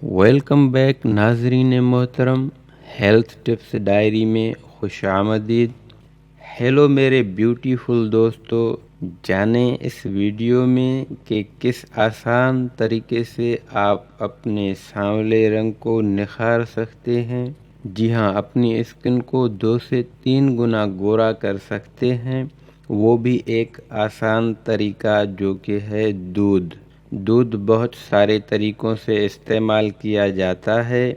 Welcome back ناظرین محترم، health tips diary میں خوش آمدید۔ ہیلو میرے بیوٹیفل دوستو، جانیں اس ویڈیو میں کہ کس آسان طریقے سے آپ اپنے سانولے رنگ کو نکھار سکتے ہیں۔ جی ہاں، اپنی اسکن کو 2 سے 3 گنا گورا کر سکتے ہیں، وہ بھی ایک آسان طریقہ جو کہ ہے دودھ بہت سارے طریقوں سے استعمال کیا جاتا ہے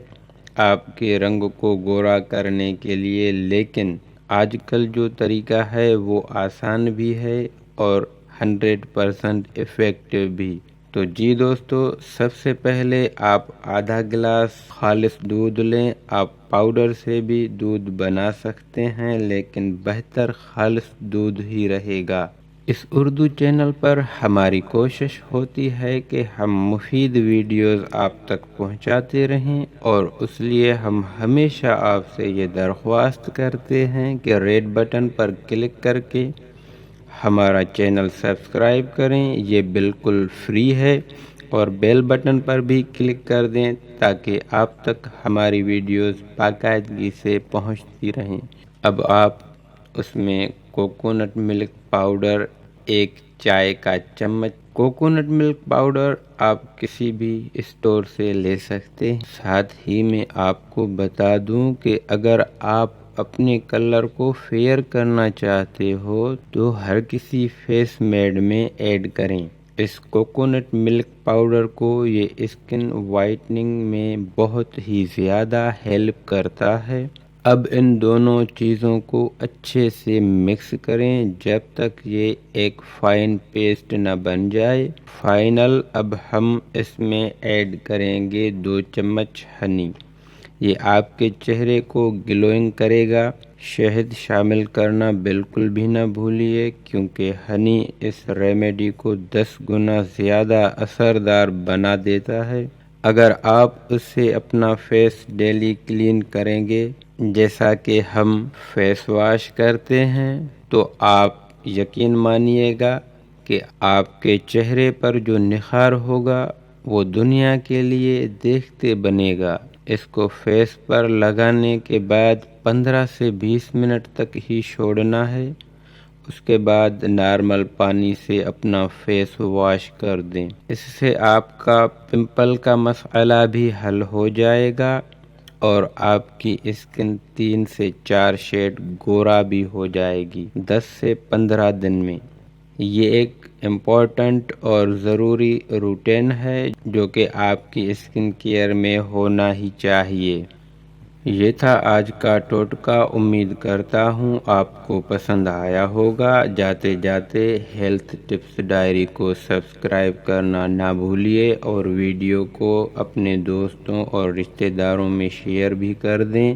آپ کے رنگ کو گورا کرنے کے لیے، لیکن آج کل جو طریقہ ہے وہ آسان بھی ہے اور 100% افیکٹو بھی۔ تو جی دوستو، سب سے پہلے آپ آدھا گلاس خالص دودھ لیں۔ آپ پاؤڈر سے بھی دودھ بنا سکتے ہیں، لیکن بہتر خالص دودھ ہی رہے گا۔ اس اردو چینل پر ہماری کوشش ہوتی ہے کہ ہم مفید ویڈیوز آپ تک پہنچاتے رہیں، اور اس لیے ہم ہمیشہ آپ سے یہ درخواست کرتے ہیں کہ ریڈ بٹن پر کلک کر کے ہمارا چینل سبسکرائب کریں، یہ بالکل فری ہے، اور بیل بٹن پر بھی کلک کر دیں تاکہ آپ تک ہماری ویڈیوز باقاعدگی سے پہنچتی رہیں۔ اب آپ اس میں کوکونٹ ملک پاؤڈر 1 چائے کا چمچ، کوکونٹ ملک پاؤڈر آپ کسی بھی اسٹور سے لے سکتے ہیں۔ ساتھ ہی میں آپ کو بتا دوں کہ اگر آپ اپنے کلر کو فیئر کرنا چاہتے ہو تو ہر کسی فیس میڈ میں ایڈ کریں۔ اس کوکونٹ ملک پاؤڈر کو یہ اسکن وائٹننگ میں بہت ہی زیادہ ہیلپ کرتا ہے۔ اب ان دونوں چیزوں کو اچھے سے مکس کریں جب تک یہ ایک فائن پیسٹ نہ بن جائے۔ فائنل، اب ہم اس میں ایڈ کریں گے 2 چمچ ہنی۔ یہ آپ کے چہرے کو گلوئنگ کرے گا۔ شہد شامل کرنا بالکل بھی نہ بھولیے، کیونکہ ہنی اس ریمیڈی کو 10 گنا زیادہ اثردار بنا دیتا ہے۔ اگر آپ اس سے اپنا فیس ڈیلی کلین کریں گے جیسا کہ ہم فیس واش کرتے ہیں، تو آپ یقین مانیے گا کہ آپ کے چہرے پر جو نکھار ہوگا وہ دنیا کے لیے دیکھتے بنے گا۔ اس کو فیس پر لگانے کے بعد 15 سے 20 منٹ تک ہی چھوڑنا ہے۔ اس کے بعد نارمل پانی سے اپنا فیس واش کر دیں۔ اس سے آپ کا پمپل کا مسئلہ بھی حل ہو جائے گا، اور آپ کی اسکن 3 سے 4 شیڈ گورا بھی ہو جائے گی 10 سے 15 دن میں۔ یہ ایک امپورٹنٹ اور ضروری روٹین ہے جو کہ آپ کی اسکن کیئر میں ہونا ہی چاہیے۔ یہ تھا آج کا ٹوٹکا، امید کرتا ہوں آپ کو پسند آیا ہوگا۔ جاتے جاتے ہیلتھ ٹپس ڈائری کو سبسکرائب کرنا نہ بھولیے، اور ویڈیو کو اپنے دوستوں اور رشتہ داروں میں شیئر بھی کر دیں۔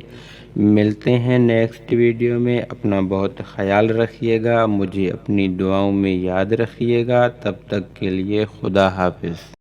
ملتے ہیں نیکسٹ ویڈیو میں۔ اپنا بہت خیال رکھیے گا، مجھے اپنی دعاؤں میں یاد رکھیے گا۔ تب تک کے لیے خدا حافظ۔